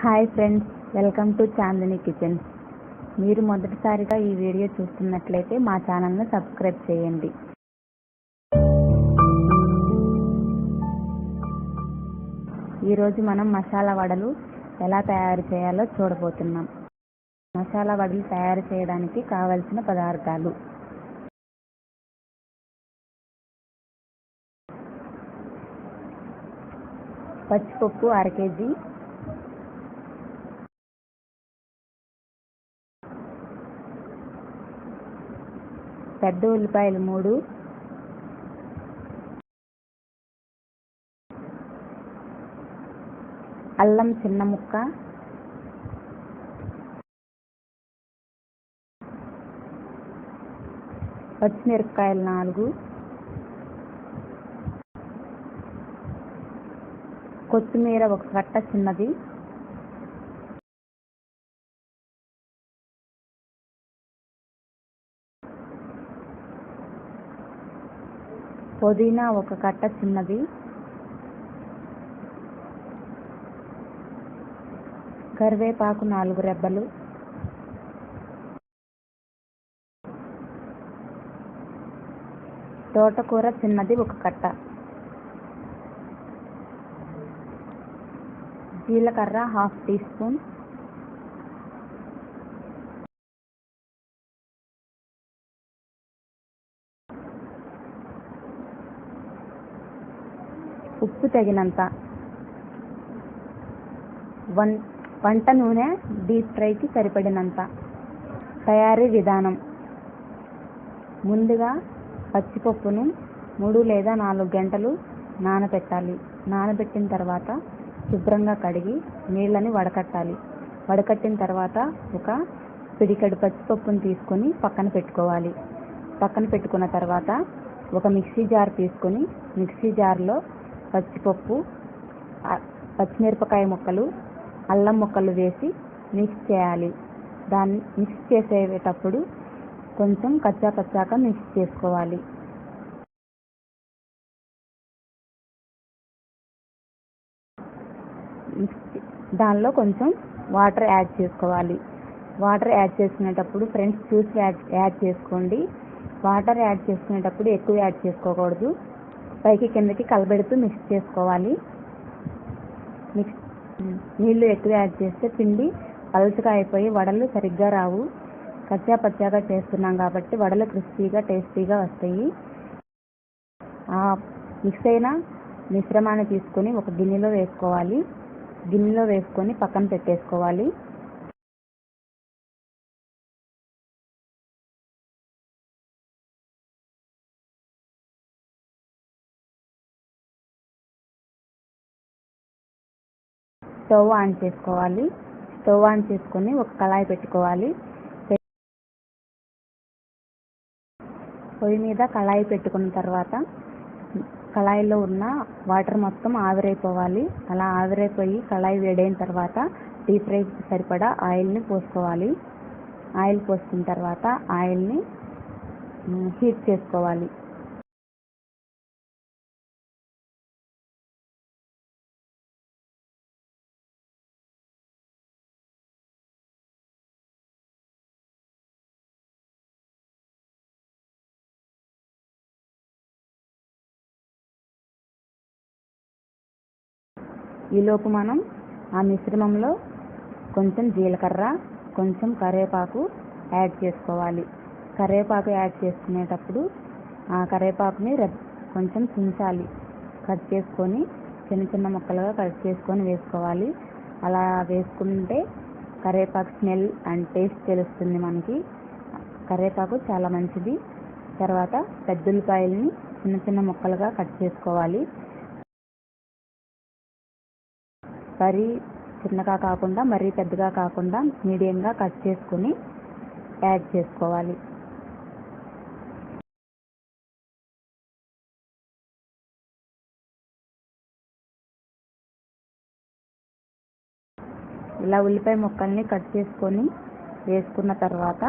Hi friends, welcome to Chandini kitchen. మీరు మొదటిసారిగా ఈ వీడియో చూస్తున్నట్లయితే మా ఛానల్ను సబ్స్క్రైబ్ చేయండి. ఈరోజు మనం మసాలా వడలు ఎలా తయారు చేయాలో చూడబోతున్నాం. మసాలా వడలు తయారు చేయడానికి కావలసిన పదార్థాలు: పచ్చిపప్పు 1/2 kg, పెద్ద ఉల్లిపాయలు 3, అల్లం చిన్న ముక్క, పచ్చిమిరపకాయలు 4, కొత్తిమీర 1 కట్ట చిన్నది, పుదీనా 1 కట్ట చిన్నది, కరివేపాకు 4 రెబ్బలు, తోటకూర చిన్నది 1 కట్ట, జీలకర్ర 1/2 టీ స్పూన్, ఉప్పు తగినంత, వంట నూనె డీప్ ఫ్రైకి సరిపడినంత. తయారీ విధానం: ముందుగా పచ్చిపప్పును 3 లేదా 4 గంటలు నానబెట్టాలి. నానబెట్టిన తర్వాత శుభ్రంగా కడిగి నీళ్ళని వడకట్టాలి. వడకట్టిన తర్వాత ఒక పిడికెడు పచ్చిపప్పును తీసుకొని పక్కన పెట్టుకోవాలి. పక్కన పెట్టుకున్న తర్వాత ఒక మిక్సీ జార్ తీసుకొని మిక్సీ జార్లో పచ్చిపప్పు, పచ్చిమిరపకాయ ముక్కలు, అల్లం ముక్కలు వేసి మిక్స్ చేయాలి. దాన్ని మిక్స్ చేసేటప్పుడు కొంచెం కచ్చాపచ్చాక మిక్స్ చేసుకోవాలి. దానిలో కొంచెం వాటర్ యాడ్ చేసుకోవాలి. వాటర్ యాడ్ చేసుకునేటప్పుడు ఫ్రెండ్స్ చూసి యాడ్ చేసుకోండి. వాటర్ యాడ్ చేసుకునేటప్పుడు ఎక్కువ యాడ్ చేసుకోకూడదు. పైకి కిందకి కలబెడుతూ మిక్స్ చేసుకోవాలి. నీళ్లు ఎక్కువ యాడ్ చేస్తే పిండి పలుచగా అయిపోయి వడలు సరిగ్గా రావు. కచ్చా పచ్చాగా చేస్తున్నాం కాబట్టి వడలు క్రిస్పీగా టేస్టీగా వస్తాయి. ఆ మిక్స్ అయిన మిశ్రమాన్ని తీసుకొని ఒక గిన్నెలో వేసుకోవాలి. గిన్నెలో వేసుకొని పక్కన పెట్టేసుకోవాలి. స్టవ్ ఆన్ చేసుకోవాలి. స్టవ్ ఆన్ చేసుకొని ఒక కళాయి పెట్టుకోవాలి. పొయ్యి మీద కళాయి పెట్టుకున్న తర్వాత కళాయిలో ఉన్న వాటర్ మొత్తం ఆవిరైపోవాలి. అలా ఆవిరైపోయి కళాయి వేడైన తర్వాత డీప్ ఫ్రైకి సరిపడా ఆయిల్ని పోసుకోవాలి. ఆయిల్ పోసుకున్న తర్వాత ఆయిల్ని హీట్ చేసుకోవాలి. ఈలోపు మనం ఆ మిశ్రమంలో కొంచెం జీలకర్ర, కొంచెం కరివేపాకు యాడ్ చేసుకోవాలి. కరివేపాకు యాడ్ చేసుకునేటప్పుడు ఆ కరివేపాకుని కొంచెం తుంచాలి. కట్ చేసుకొని చిన్న చిన్న ముక్కలుగా కట్ చేసుకొని వేసుకోవాలి. అలా వేసుకుంటే కరివేపాకు స్మెల్ అండ్ టేస్ట్ తెలుస్తుంది మనకి. కరివేపాకు చాలా మంచిది. తర్వాత పెద్ద ఉల్లిపాయలని చిన్న చిన్న ముక్కలుగా కట్ చేసుకోవాలి. మరీ చిన్నగా కాకుండా మరీ పెద్దగా కాకుండా మీడియంగా కట్ చేసుకొని యాడ్ చేసుకోవాలి. ఇలా ఉల్లిపాయ ముక్కల్ని కట్ చేసుకొని వేసుకున్న తర్వాత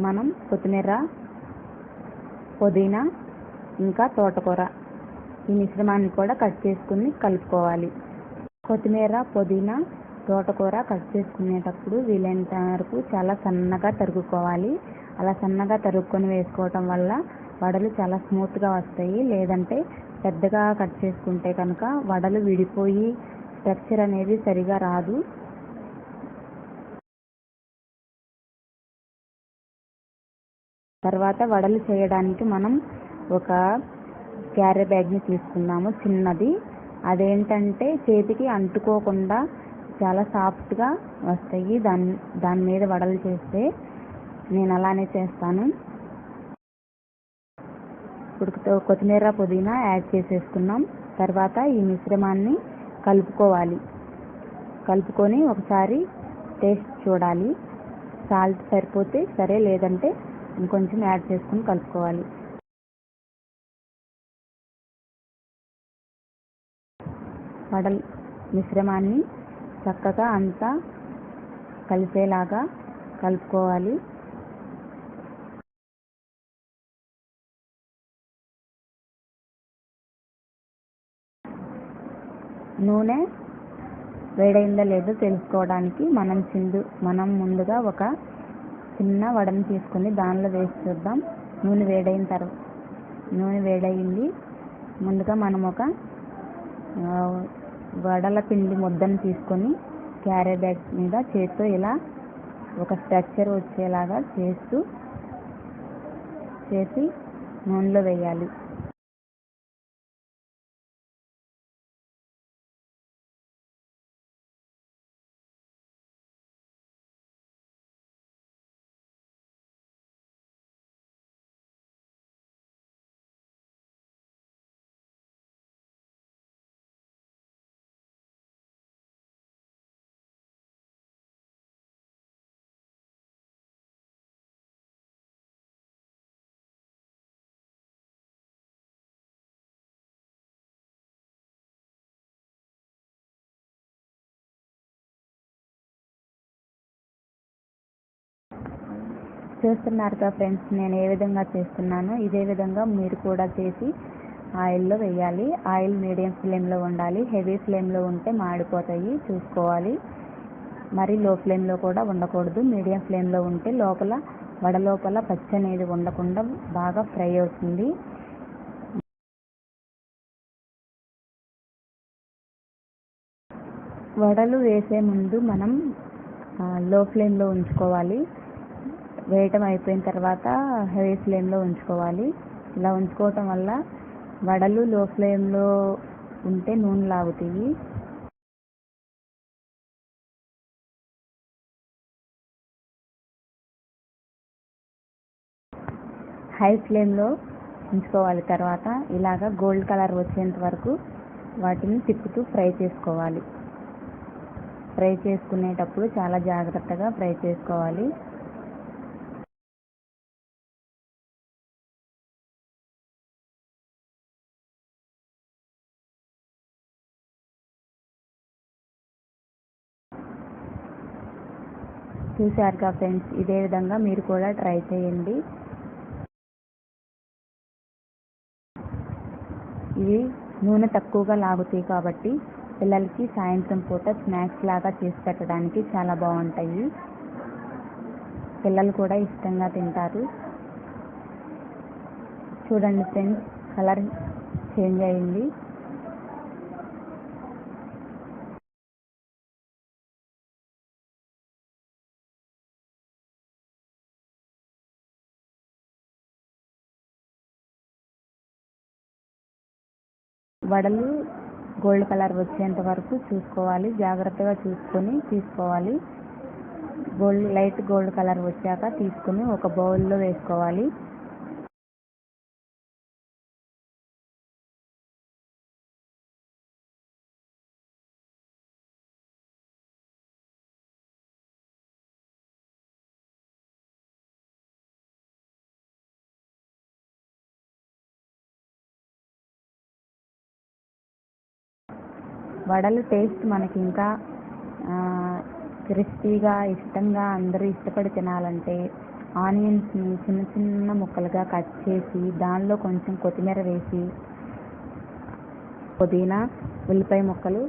మనం కొత్తిమీర, పుదీనా, ఇంకా తోటకూర ఈ మిశ్రమాన్ని కూడా కట్ చేసుకుని కలుపుకోవాలి. కొత్తిమీర, పుదీనా, తోటకూర కట్ చేసుకునేటప్పుడు వీలైనంత వరకు చాలా సన్నగా తరుగుకోవాలి. అలా సన్నగా తరుగుకొని వేసుకోవటం వల్ల వడలు చాలా స్మూత్గా వస్తాయి. లేదంటే పెద్దగా కట్ చేసుకుంటే కనుక వడలు విడిపోయి టెక్స్చర్ అనేది సరిగా రాదు. తర్వాత వడలు చేయడానికి మనం ఒక క్యారీ బ్యాగ్ని తీసుకుందాము, చిన్నది. అదేంటంటే చేతికి అంటుకోకుండా చాలా సాఫ్ట్గా వస్తాయి దాని మీద వడలు చేస్తే. నేను అలానే చేస్తాను. ఇప్పుడు కొత్తిమీర, పుదీనా యాడ్ చేసేసుకున్నాం. తర్వాత ఈ మిశ్రమాన్ని కలుపుకోవాలి. కలుపుకొని ఒకసారి టేస్ట్ చూడాలి. సాల్ట్ సరిపోతే సరే, లేదంటే ఇంకొంచెం యాడ్ చేసుకుని కలుపుకోవాలి. వడల మిశ్రమాన్ని చక్కగా అంతా కలిసేలాగా కలుపుకోవాలి. నూనె వేడైందో లేదో తెలుసుకోవడానికి మనం ముందుగా ఒక చిన్న వడని తీసుకొని దానిలో వేసి చూద్దాం. నూనె వేడయింది. ముందుగా మనం ఒక వడల పిండి ముద్దను తీసుకొని క్యారీ బ్యాగ్ మీద చేతితో ఇలా ఒక స్ట్రక్చర్ వచ్చేలాగా చేసి నూనెలో వేయాలి. చూస్తున్నారుగా ఫ్రెండ్స్, నేను ఏ విధంగా చేస్తున్నానో ఇదే విధంగా మీరు కూడా చేసి ఆయిల్లో వేయాలి. ఆయిల్ మీడియం ఫ్లేమ్లో ఉండాలి. హెవీ ఫ్లేమ్లో ఉంటే మాడిపోతాయి, చూసుకోవాలి. మరి లో ఫ్లేమ్లో కూడా ఉండకూడదు. మీడియం ఫ్లేమ్లో ఉంటే వడ లోపల పచ్చి అనేది ఉండకుండా బాగా ఫ్రై అవుతుంది. వడలు వేసే ముందు మనం లో ఫ్లేమ్లో ఉంచుకోవాలి. వేయటం అయిపోయిన తర్వాత హై ఫ్లేమ్లో ఉంచుకోవాలి. ఇలా ఉంచుకోవటం వల్ల వడలు లో ఫ్లేమ్లో ఉంటే నూనె లాగుతాయి. హై ఫ్లేమ్లో ఉంచుకోవాలి. తర్వాత ఇలాగా గోల్డ్ కలర్ వచ్చేంత వరకు వాటిని తిప్పుతూ ఫ్రై చేసుకోవాలి. ఫ్రై చేసుకునేటప్పుడు చాలా జాగ్రత్తగా ఫ్రై చేసుకోవాలి. చూశారుగా ఫ్రెండ్స్, ఇదే విధంగా మీరు కూడా ట్రై చేయండి. ఇవి నూనె తక్కువగా లాగుతాయి కాబట్టి పిల్లలకి సాయంత్రం పూట స్నాక్స్ లాగా చేసి పెట్టడానికి చాలా బాగుంటాయి. పిల్లలు కూడా ఇష్టంగా తింటారు. చూడండి ఫ్రెండ్స్, కలర్ చేంజ్ అయింది. వడలు గోల్డ్ కలర్ వచ్చేంత వరకు చూసుకోవాలి. జాగ్రత్తగా చూసుకొని తీసుకోవాలి. లైట్ గోల్డ్ కలర్ వచ్చాక తీసుకొని ఒక బౌల్లో వేసుకోవాలి. వడలు టేస్ట్ మనకి ఇంకా క్రిస్పీగా ఇష్టంగా అందరూ ఇష్టపడి తినాలంటే ఆనియన్స్ని చిన్న చిన్న ముక్కలుగా కట్ చేసి దానిలో కొంచెం కొత్తిమీర వేసి పుదీనా ఉల్లిపాయ ముక్కలు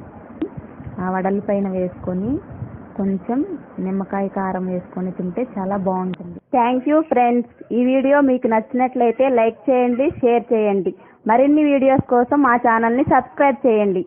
ఆ వడల పైన వేసుకొని కొంచెం నిమ్మకాయ కారం వేసుకొని తింటే చాలా బాగుంటుంది. Thank you friends. ఈ వీడియో మీకు నచ్చినట్లయితే లైక్ చేయండి, షేర్ చేయండి. మరిన్ని వీడియోస్ కోసం మా ఛానల్ని సబ్స్క్రైబ్ చేయండి.